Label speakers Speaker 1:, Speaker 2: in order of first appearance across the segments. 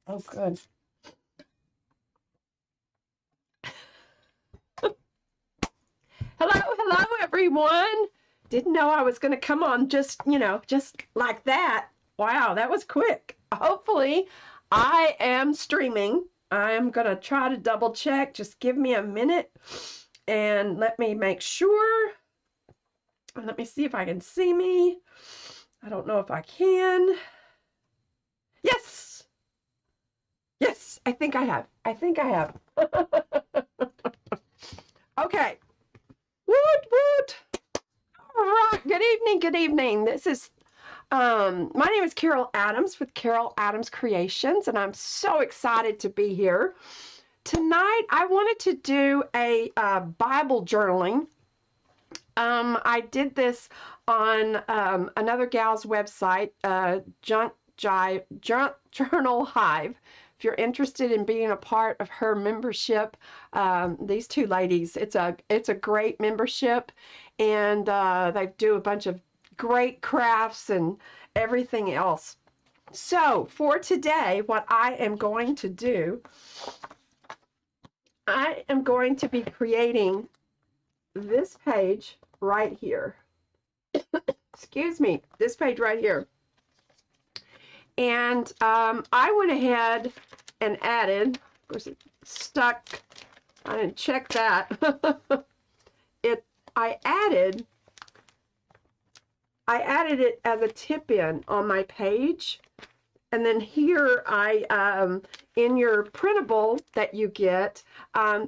Speaker 1: Oh, good. Hello, everyone. Didn't know I was going to come on just like that. Wow, that was quick. Hopefully, I am streaming. I'm going to try to double check. Just give me a minute and let me make sure. And let me see if I can see me. I don't know if I can. Yes. Yes, I think I have. I think I have. Okay. Woot, woot. All right. Good evening. Good evening. My name is Carol Adams with Carol Adams Creations, and I'm so excited to be here. Tonight, I wanted to do a Bible journaling. I did this on another gal's website, Journal Hive. If you're interested in being a part of her membership, these two ladies, it's a great membership, and they do a bunch of great crafts and everything else. So for today, what I am going to do, I am going to be creating this page right here. Excuse me, this page right here. And I went ahead and added, of course it's stuck, I didn't check that. I added it as a tip-in on my page. And then here in your printable that you get,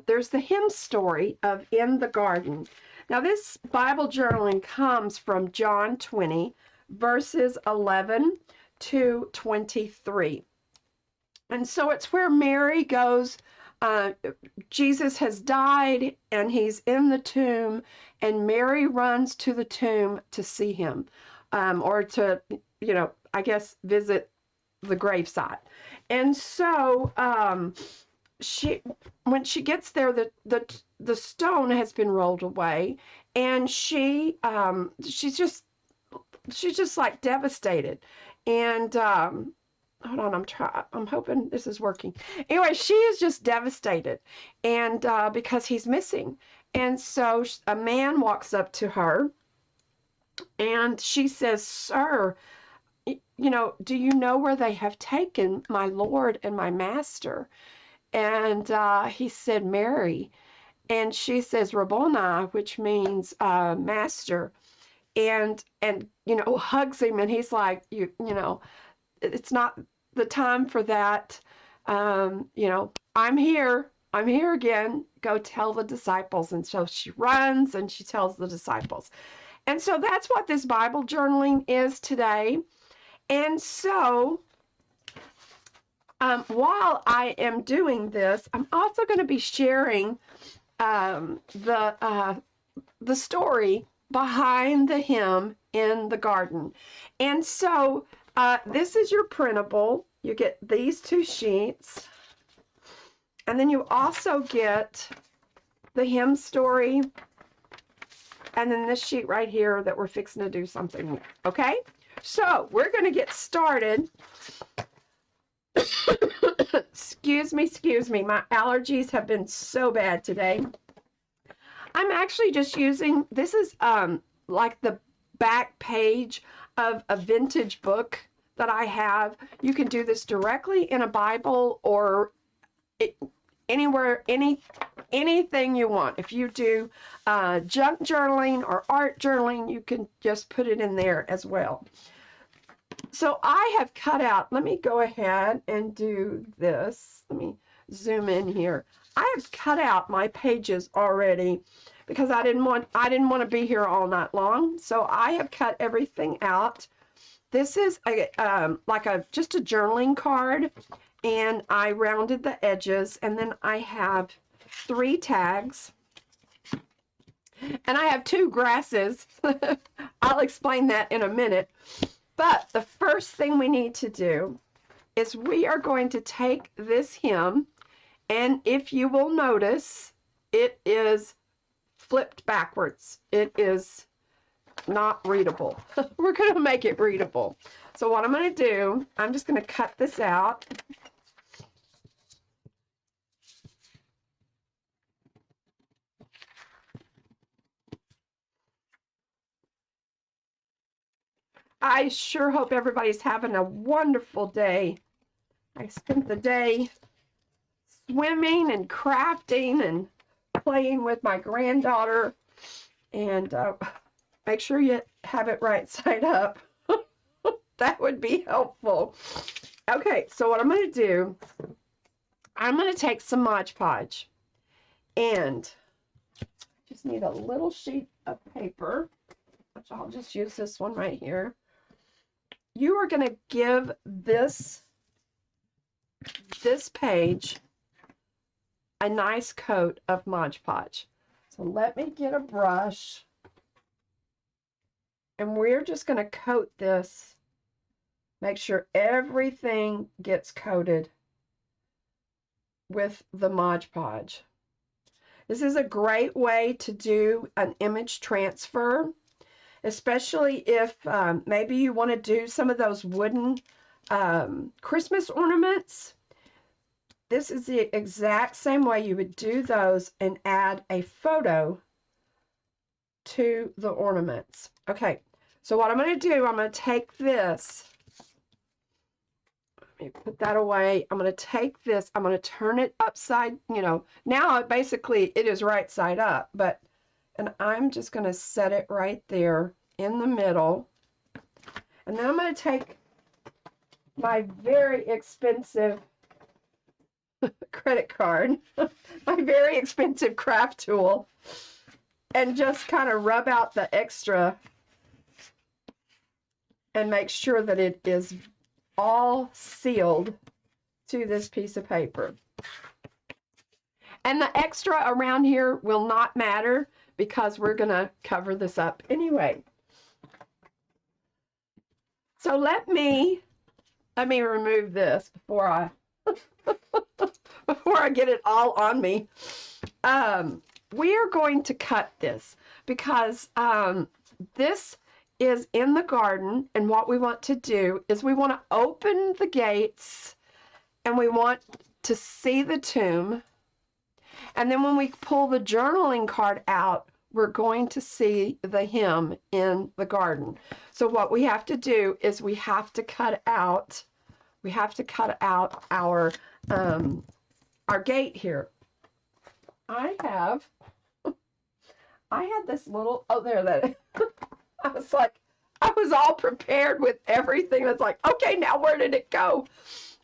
Speaker 1: there's the hymn story of In the Garden. Now this Bible journaling comes from John 20, verses 11 to 23. And so it's where Mary goes, Jesus has died and he's in the tomb, and Mary runs to the tomb to see him, or to, I guess, visit the gravesite. And so when she gets there, the stone has been rolled away, and she's just like devastated. And hold on, I'm hoping this is working. Anyway, she is just devastated, and because he's missing. And so a man walks up to her, and she says, "Sir, do you know where they have taken my Lord and my Master?" And he said, "Mary." And she says, "Rabboni," which means master. And hugs him, and he's like, it's not the time for that. I'm here again, go tell the disciples. And so she runs and she tells the disciples. And so that's what this Bible journaling is today. And so while I am doing this, I'm also going to be sharing the story behind the hymn In the Garden. And so this is your printable. You get these two sheets, and then you also get the hymn story, and then this sheet right here that we're fixing to do something with. Okay, so we're going to get started. Excuse me, my allergies have been so bad today. I'm actually just using, this is like the back page of a vintage book that I have. You can do this directly in a Bible or anywhere, anything you want. If you do junk journaling or art journaling, you can just put it in there as well. So I have cut out, let me go ahead and do this. Let me zoom in here. I have cut out my pages already because I didn't want to be here all night long. So I have cut everything out. This is just a journaling card, and I rounded the edges, and then I have 3 tags, and I have 2 grasses. I'll explain that in a minute. But the first thing we need to do is we are going to take this hymn, and if you will notice, it is flipped backwards. It is not readable. We're going to make it readable. So what I'm going to do, I'm just going to cut this out. I sure hope everybody's having a wonderful day. I spent the day swimming and crafting and playing with my granddaughter. And make sure you have it right side up. That would be helpful. Okay, so what I'm going to do, I'm going to take some Mod Podge. And just need a little sheet of paper, which I'll just use this one right here. You are going to give this page a nice coat of Mod Podge. So let me get a brush, and we're just going to coat this. Make sure everything gets coated with the Mod Podge. This is a great way to do an image transfer, especially if maybe you want to do some of those wooden Christmas ornaments. This is the exact same way you would do those and add a photo to the ornaments. Okay, so what I'm going to do, I'm going to take this. Let me put that away. I'm going to take this. I'm going to turn it upside, now basically it is right side up, and I'm just going to set it right there in the middle. And then I'm going to take my very expensive credit card, my very expensive craft tool, and just kind of rub out the extra and make sure that it is all sealed to this piece of paper. And the extra around here will not matter because we're going to cover this up anyway. So let me remove this before I before I get it all on me. We are going to cut this because this is in the garden, and what we want to do is we want to open the gates and we want to see the tomb, and then when we pull the journaling card out, we're going to see the hymn in the garden. So what we have to do is we have to cut out our gate here. I had this little, I was all prepared with everything. That's like, okay, now where did it go?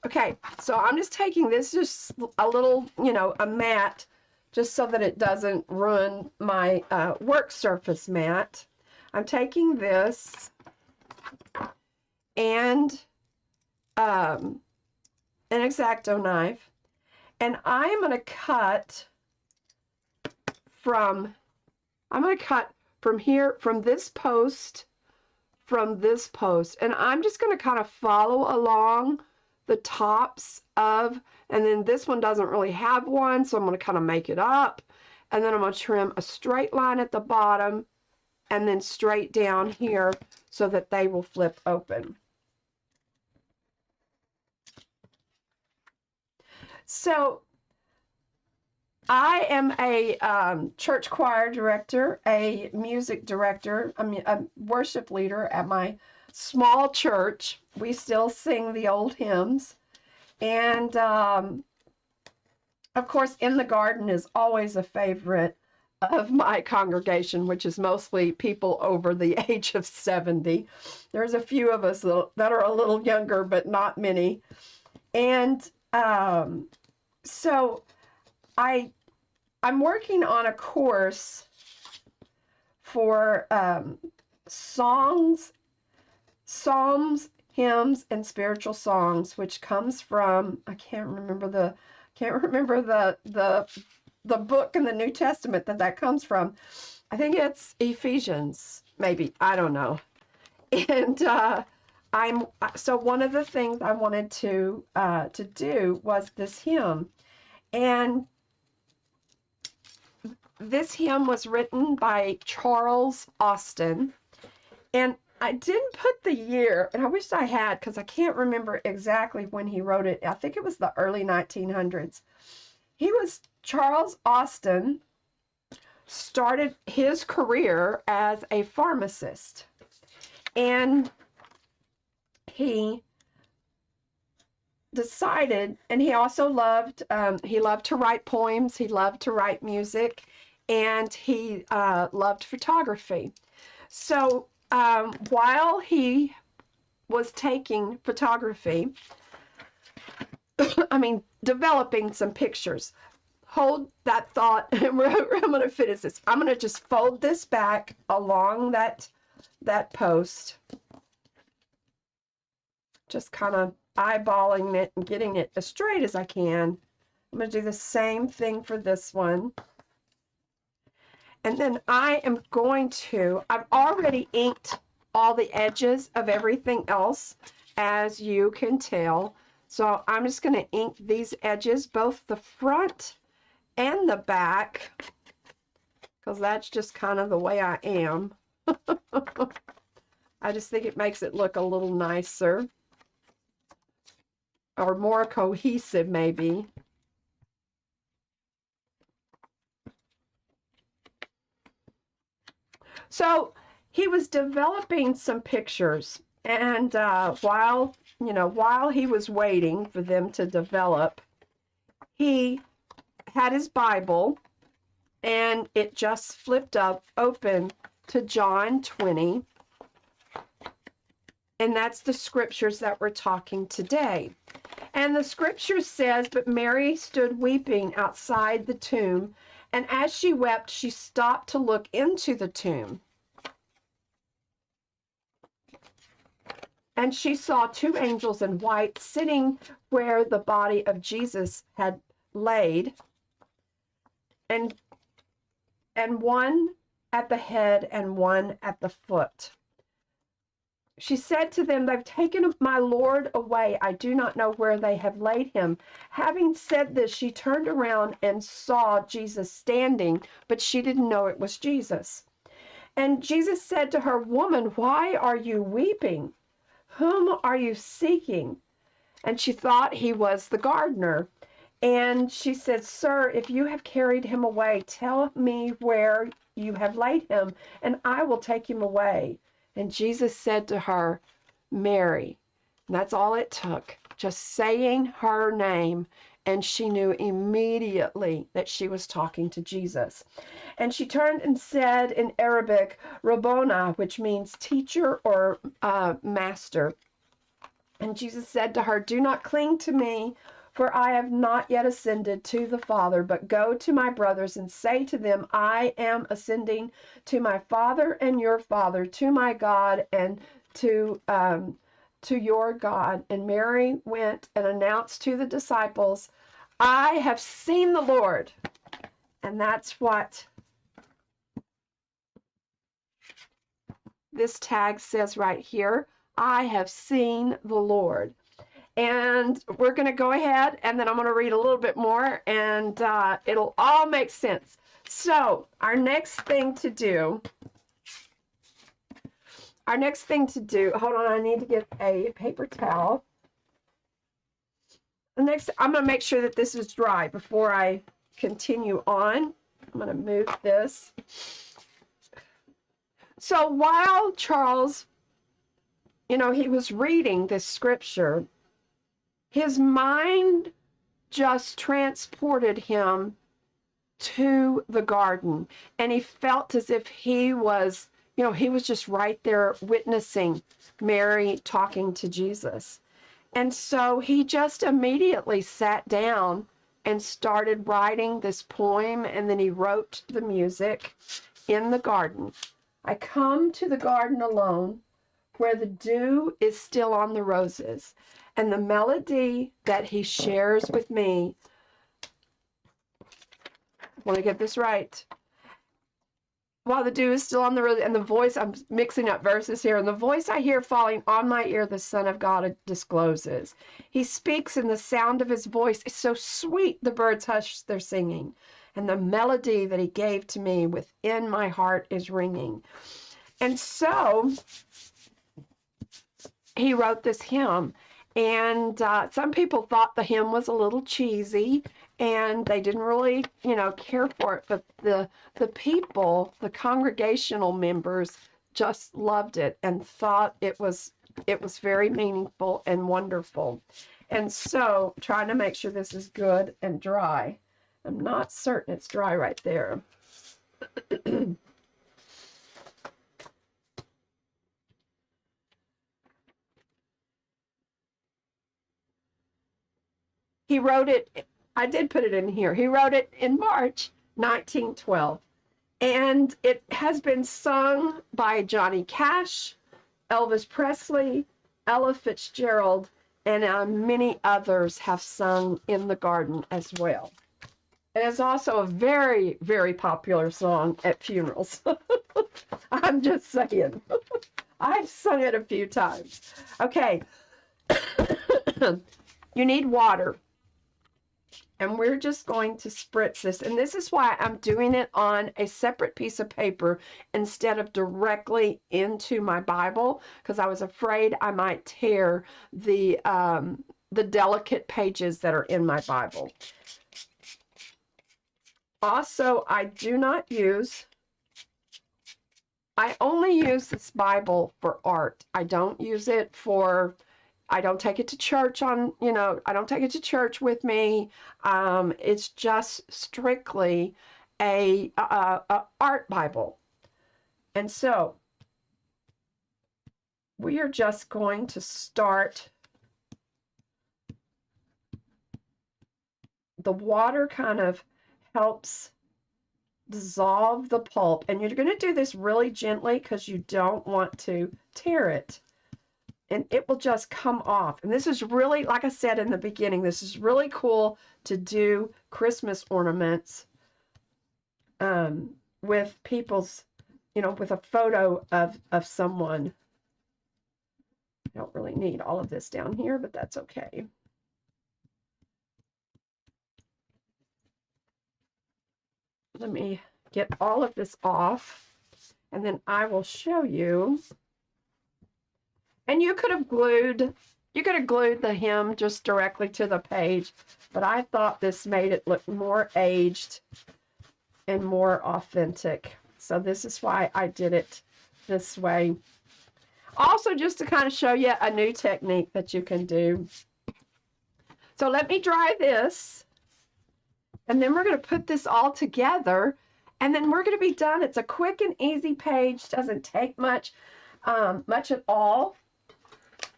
Speaker 1: Okay, so I'm just taking this, just a little, a mat, just so that it doesn't ruin my work surface mat. I'm taking this and an X-Acto knife, and I'm going to cut from here, from this post, and I'm just going to kind of follow along the tops of, and then this one doesn't really have one, so I'm going to kind of make it up, and then I'm going to trim a straight line at the bottom and then straight down here so that they will flip open. So I am a church choir director, a music director, a worship leader at my small church. We still sing the old hymns. And, of course, in the garden is always a favorite of my congregation, which is mostly people over the age of 70. There's a few of us that are a little younger, but not many. And so I'm working on a course for songs, psalms, hymns, and spiritual songs, which comes from, I can't remember the book in the New Testament that comes from. I think it's Ephesians, maybe, I don't know. And so one of the things I wanted to do was this hymn, and this hymn was written by Charles Austin, and I didn't put the year, and I wish I had, because I can't remember exactly when he wrote it. I think it was the early 1900s. Charles Austin started his career as a pharmacist, and he decided, and he also loved, he loved to write poems, he loved to write music, and he loved photography. So while he was taking photography, developing some pictures, hold that thought, and I'm going to finish this. I'm going to just fold this back along that post, just kind of eyeballing it and getting it as straight as I can. I'm going to do the same thing for this one. And then I am going to, I've already inked all the edges of everything else, as you can tell. So I'm just going to ink these edges, both the front and the back, because that's just kind of the way I am. I just think it makes it look a little nicer, or more cohesive maybe. So he was developing some pictures, and while he was waiting for them to develop, he had his Bible, and it just flipped up open to John 20, and that's the scriptures that we're talking today. And the scripture says, "But Mary stood weeping outside the tomb, and as she wept, she stopped to look into the tomb. And she saw two angels in white sitting where the body of Jesus had laid, and one at the head and one at the foot. She said to them, 'They've taken my Lord away. I do not know where they have laid him.' Having said this, she turned around and saw Jesus standing, but she didn't know it was Jesus. And Jesus said to her, 'Woman, why are you weeping? Whom are you seeking?' And she thought he was the gardener. And she said, 'Sir, if you have carried him away, tell me where you have laid him, and I will take him away.' And Jesus said to her, 'Mary.'" And that's all it took, just saying her name, and she knew immediately that she was talking to Jesus. And she turned and said in Arabic, "Rabboni," which means teacher or master. And Jesus said to her, "Do not cling to me, for I have not yet ascended to the Father, but go to my brothers and say to them, I am ascending to my Father and your Father, to my God and to your God." And Mary went and announced to the disciples, "I have seen the Lord." And that's what this tag says right here. I have seen the Lord. And we're going to go ahead, and then I'm going to read a little bit more, and it'll all make sense. So our next thing to do, hold on, I need to get a paper towel. I'm going to make sure that this is dry before I continue on. I'm going to move this. So while Charles, he was reading this scripture, his mind just transported him to the garden, and he felt as if he was just right there witnessing Mary talking to Jesus. And so he just immediately sat down and started writing this poem, and then he wrote the music in the garden. "I come to the garden alone, where the dew is still on the roses, and the melody that he shares with me." I want to get this right. "While the dew is still on the roses, and the voice," I'm mixing up verses here, "and the voice I hear falling on my ear, the Son of God discloses. He speaks, and the sound of his voice is so sweet, the birds hush their singing, and the melody that he gave to me within my heart is ringing." And so he wrote this hymn, and some people thought the hymn was a little cheesy, and they didn't really, care for it. But the people, the congregational members, just loved it and thought it was it was very meaningful and wonderful. And so, trying to make sure this is good and dry. I'm not certain it's dry right there. He wrote it, I did put it in here. He wrote it in March 1912. And it has been sung by Johnny Cash, Elvis Presley, Ella Fitzgerald, and many others have sung In the Garden as well. It is also a very, very popular song at funerals. I'm just saying. I've sung it a few times. Okay. You need water. And we're just going to spritz this. And this is why I'm doing it on a separate piece of paper instead of directly into my Bible, because I was afraid I might tear the delicate pages that are in my Bible. Also, I only use this Bible for art. I don't use it for, I don't take it to church I don't take it to church with me. It's just strictly a art Bible. And so we are just going to start. The water kind of helps dissolve the pulp, and you're going to do this really gently because you don't want to tear it, and it will just come off. And this is really, like I said in the beginning, this is really cool to do Christmas ornaments with people's, with a photo of someone. I don't really need all of this down here, but that's okay. Let me get all of this off, and then I will show you. And you could have glued the hem just directly to the page, but I thought this made it look more aged and more authentic. So this is why I did it this way. Also, just to kind of show you a new technique that you can do. So let me dry this. And then we're going to put this all together, and then we're going to be done. It's a quick and easy page. Doesn't take much at all.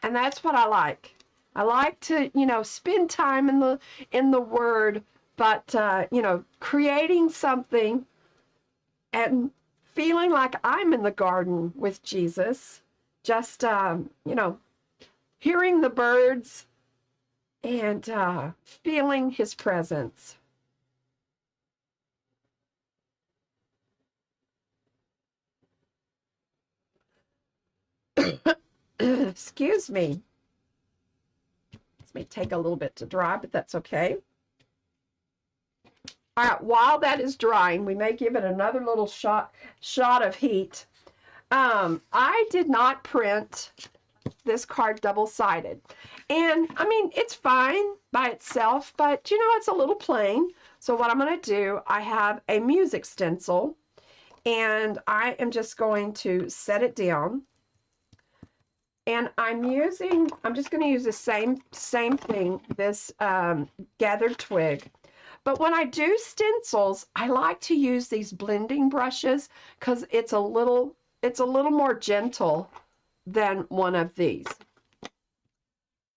Speaker 1: And that's what I like. I like to, spend time in the Word, but, creating something and feeling like I'm in the garden with Jesus. Just, hearing the birds and feeling His presence. Excuse me. This may take a little bit to dry, but that's okay. All right, while that is drying, we may give it another little shot of heat. I did not print this card double-sided. And, I mean, it's fine by itself, but, it's a little plain. So what I'm going to do, I have a music stencil, and I am just going to set it down. And I'm just going to use the same thing, this gathered twig. But when I do stencils, I like to use these blending brushes because it's a little more gentle than one of these.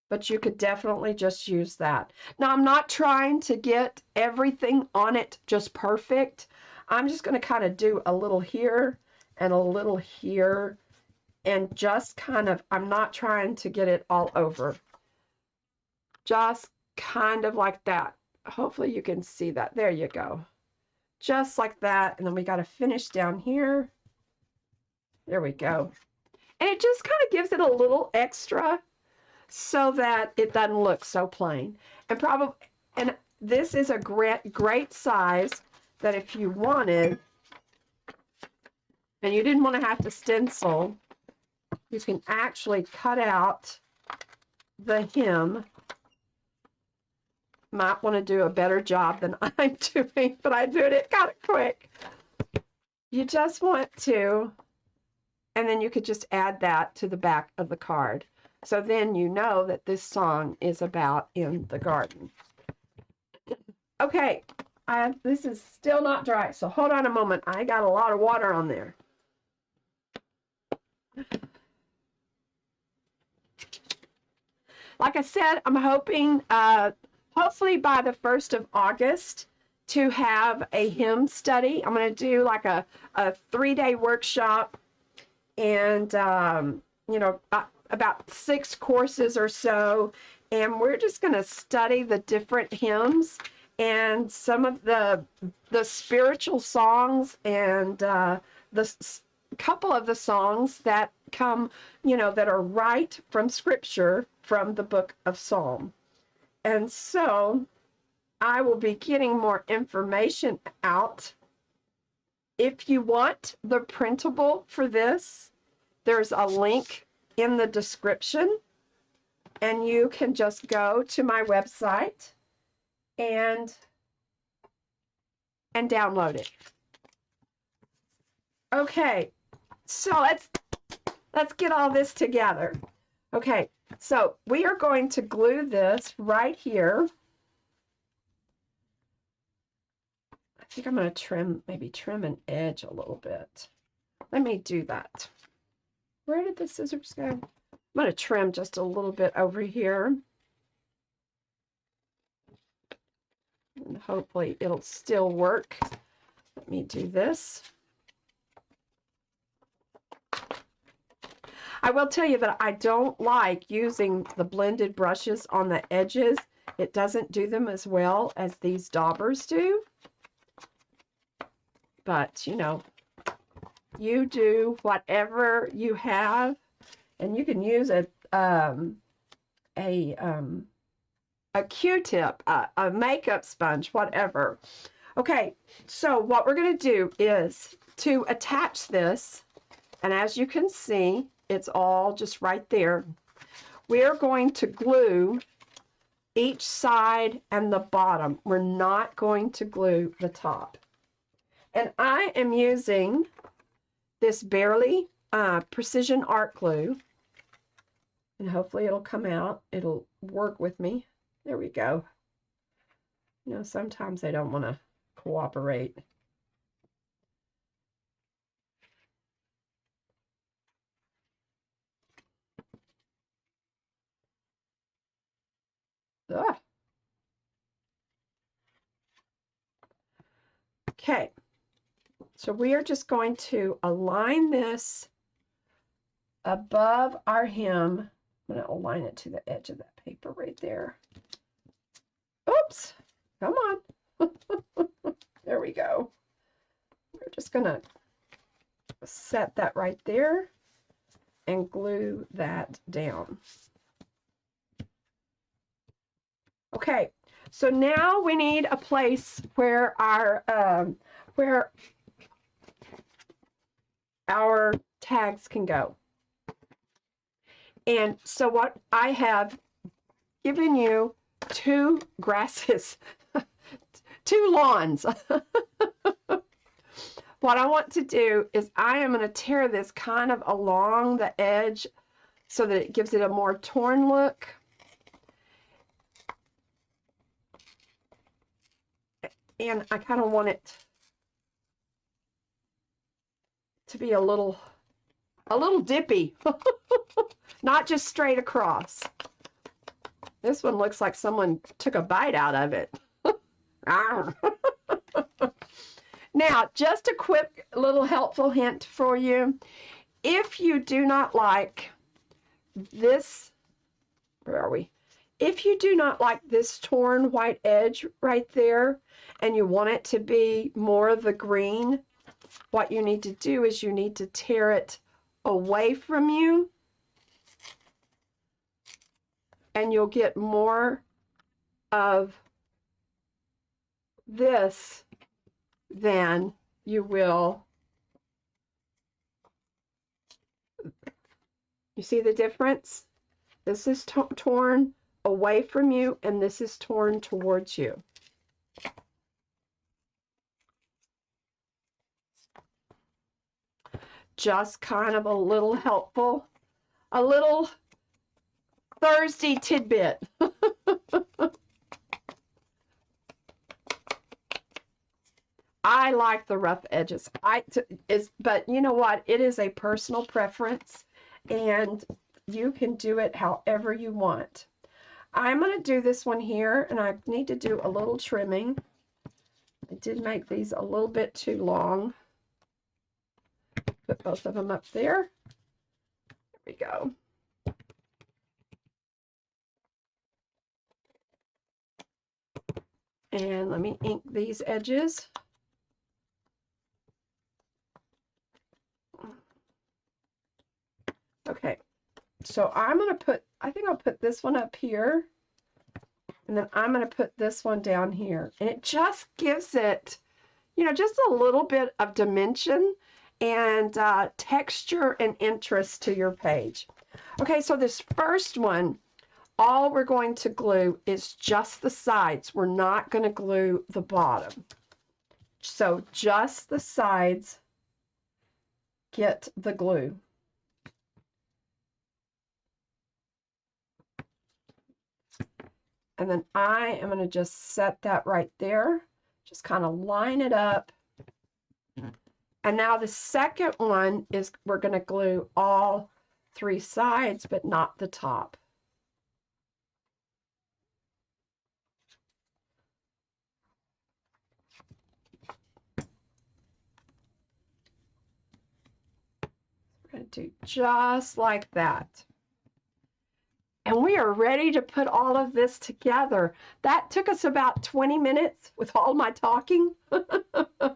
Speaker 1: But you could definitely just use that. Now, I'm not trying to get everything on it just perfect. I'm just going to kind of do a little here and a little here. And just kind of, I'm not trying to get it all over. Just kind of like that. Hopefully you can see that. There you go. Just like that. And then we got to finish down here. There we go. And it just kind of gives it a little extra so that it doesn't look so plain. And this is a great size that if you wanted, and you didn't want to have to stencil, you can actually cut out the hem. Might want to do a better job than I'm doing, but I did it kind of quick. You just want to, and then you could just add that to the back of the card. So then you know that this song is about in the garden. Okay, this is still not dry, so hold on a moment. I got a lot of water on there. Like I said, I'm hoping, hopefully by the 1st of August, to have a hymn study. I'm going to do like a 3-day workshop, and, you know, about 6 courses or so. And we're just going to study the different hymns and some of the spiritual songs, and the couple of the songs that come, you know, that are right from Scripture, from the book of Psalm. And so I will be getting more information out. If you want the printable for this, there's a link in the description, and you can just go to my website and download it. Okay, so let's get all this together. Okay, so we are going to glue this right here. I think I'm going to maybe trim an edge a little bit. Let me do that. Where did the scissors go? I'm going to trim just a little bit over here. And hopefully it'll still work. Let me do this. I will tell you that I don't like using the blended brushes on the edges. It doesn't do them as well as these daubers do. But, you know, you do whatever you have, and you can use a Q-tip, a makeup sponge, whatever. Okay, so what we're going to do is to attach this, and as you can see, it's all just right there. We're going to glue each side and the bottom. We're not going to glue the top. And I am using this Barely Precision Art Glue, and hopefully it'll come out. It'll work with me. There we go. You know, sometimes they don't want to cooperate. Ugh. Okay, so we are just going to align this above our hem. I'm going to align it to the edge of that paper right there. Oops, come on. There we go. We're just going to set that right there and glue that down. Okay, so now we need a place where our tags can go. And so what I have given you 2 grasses, 2 lawns. What I want to do is I am going to tear this kind of along the edge so that it gives it a more torn look. And I kind of want it to be a little dippy, not just straight across. This one looks like someone took a bite out of it. Now, just a quick little helpful hint for you. If you do not like this, where are we? If you do not like this torn white edge right there, and you want it to be more of the green, what you need to do is you need to tear it away from you, and you'll get more of this than you will. You see the difference? This is torn away from you, and this is torn towards you. just kind of a little helpful, a little Thursday tidbit. I like the rough edges. But you know what? It is a personal preference, and you can do it however you want. I'm going to do this one here, and I need to do a little trimming. I did make these a little bit too long. Put both of them up there. There we go. And let me ink these edges. Okay, so I'm going to put, I think I'll put this one up here, and then I'm going to put this one down here. And it just gives it, you know, just a little bit of dimension and texture and interest to your page. Okay, so this first one, all we're going to glue is just the sides. We're not going to glue the bottom. So just the sides get the glue. And then I am going to just set that right there. Just kind of line it up. And now the second one is we're going to glue all three sides, but not the top. We're going to do just like that. And we are ready to put all of this together. That took us about 20 minutes with all my talking. I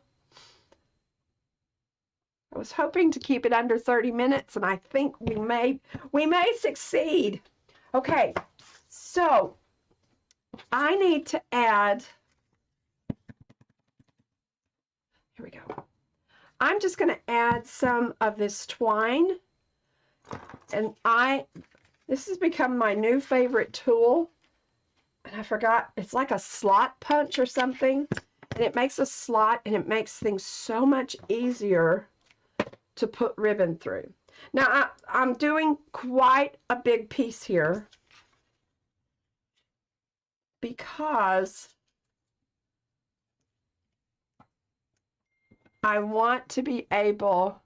Speaker 1: was hoping to keep it under 30 minutes, and I think we may succeed. Okay, so I need to add, here we go. I'm just going to add some of this twine, and this has become my new favorite tool, and I forgot, it's like a slot punch or something, and it makes a slot, and it makes things so much easier to put ribbon through. Now, I'm doing quite a big piece here because I want to be able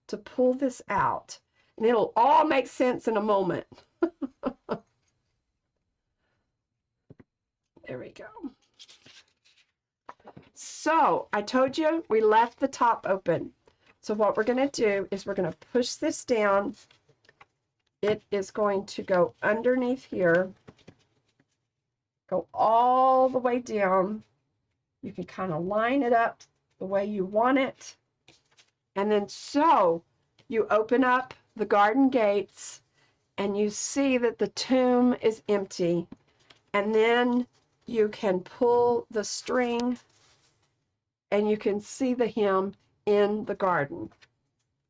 Speaker 1: to pull this out, and it'll all make sense in a moment. There we go. So I told you we left the top open. So what we're going to do is we're going to push this down. It is going to go underneath here, go all the way down. You can kind of line it up the way you want it. And then so you open up the garden gates and you see that the tomb is empty. And then you can pull the string and you can see the hem in the garden.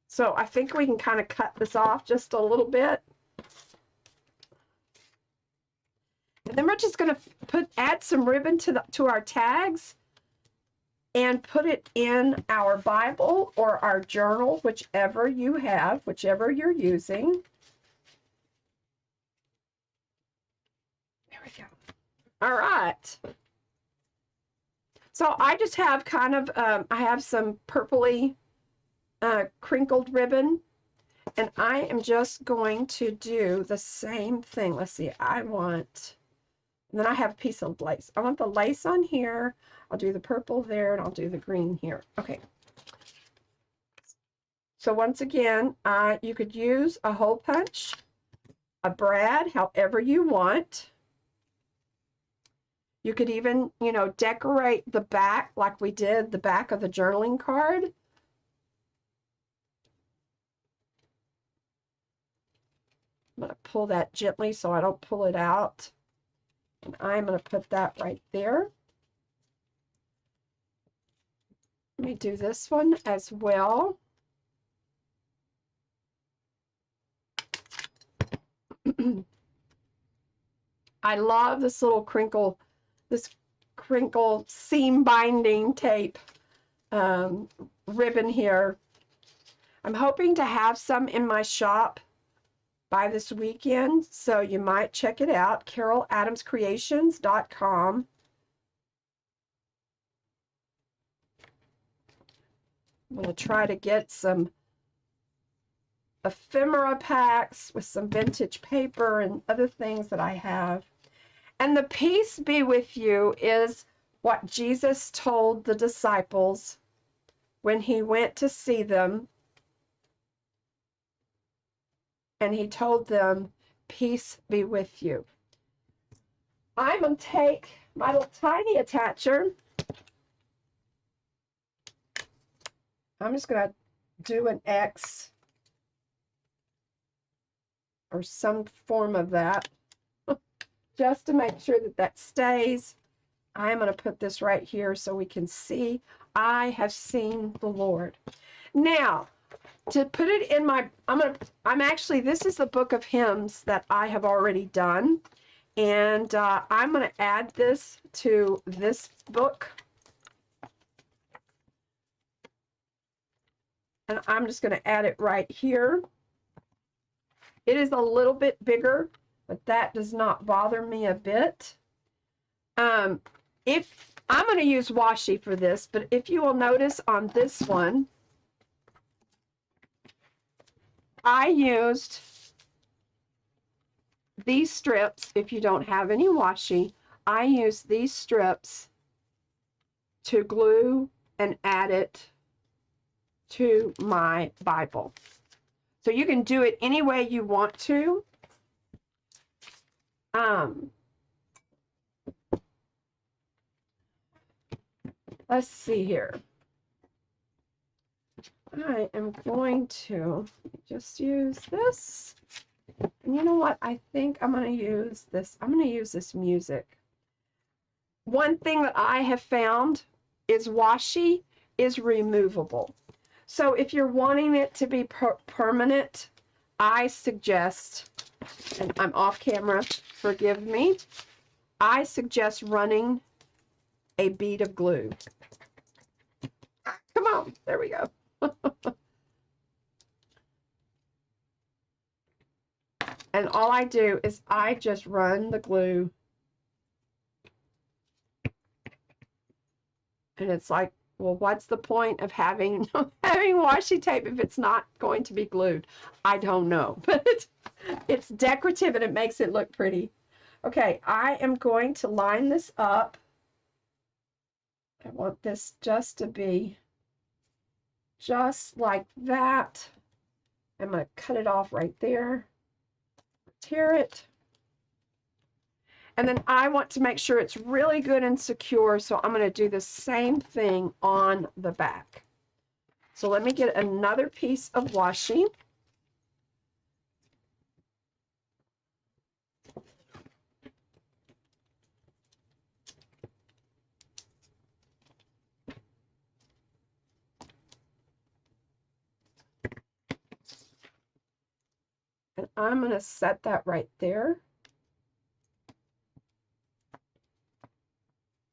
Speaker 1: So I think we can kind of cut this off just a little bit. And then we're just going to add some ribbon to our tags and put it in our Bible or our journal, whichever you have, whichever you're using. There we go. All right. So I just have kind of, I have some purpley crinkled ribbon, and I am just going to do the same thing. Let's see, and then I have a piece of lace. I want the lace on here. I'll do the purple there, and I'll do the green here. Okay. So once again, you could use a hole punch, a brad, however you want. You could even, you know, decorate the back like we did the back of the journaling card. I'm going to pull that gently so I don't pull it out. And I'm going to put that right there. Let me do this one as well. I love this little crinkle crinkle seam binding tape ribbon here. I'm hoping to have some in my shop by this weekend, so you might check it out, caroladamscreations.com. I'm going to try to get some ephemera packs with some vintage paper and other things that I have. And the peace be with you is what Jesus told the disciples when he went to see them. And he told them, peace be with you. I'm going to take my little tiny attacher. I'm just going to do an X or some form of that just to make sure that that stays. I'm going to put this right here so we can see. I have seen the Lord. Now, to put it in my, this is the book of hymns that I have already done. And I'm going to add this to this book. And I'm just going to add it right here. It is a little bit bigger, but that does not bother me a bit. If I'm going to use washi for this, but if you will notice on this one, I used these strips. If you don't have any washi, I use these strips to glue and add it to my Bible. So you can do it any way you want to. Let's see here. I am going to just use this. And you know what? I think I'm going to use this. I'm going to use this music. One thing that I have found is washi is removable. So if you're wanting it to be permanent, I suggest, and I'm off camera, forgive me, I suggest running a bead of glue. Come on, there we go. And all I do is I just run the glue. And it's like, well, what's the point of having washi tape if it's not going to be glued? I don't know, but it's decorative and it makes it look pretty. Okay, I am going to line this up. I want this just to be just like that. I'm going to cut it off right there. Tear it. And then I want to make sure it's really good and secure, so I'm going to do the same thing on the back. So let me get another piece of washi. And I'm going to set that right there.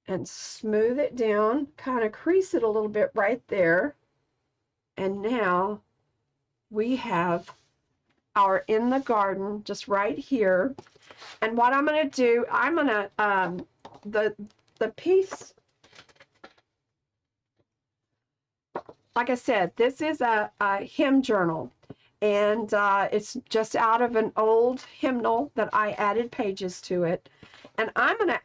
Speaker 1: And smooth it down, kind of crease it a little bit right there. And now we have our in the garden just right here. And what I'm going to do, I'm going to, the piece, like I said, this is a hymn journal. And it's just out of an old hymnal that I added pages to it. And I'm going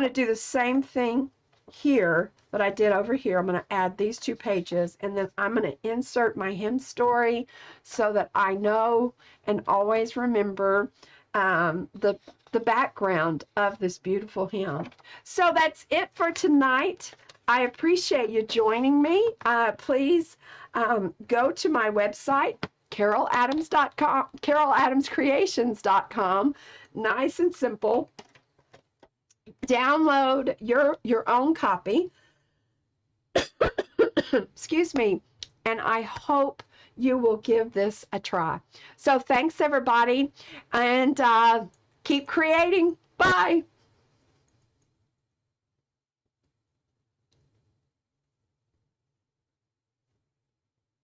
Speaker 1: to do the same thing here that I did over here. I'm going to add these 2 pages, and then I'm going to insert my hymn story so that I know and always remember the background of this beautiful hymn. So that's it for tonight. I appreciate you joining me. Please go to my website, caroladams.com, caroladamscreations.com. Nice and simple. Download your own copy. Excuse me. And I hope you will give this a try. So thanks everybody, and keep creating. Bye.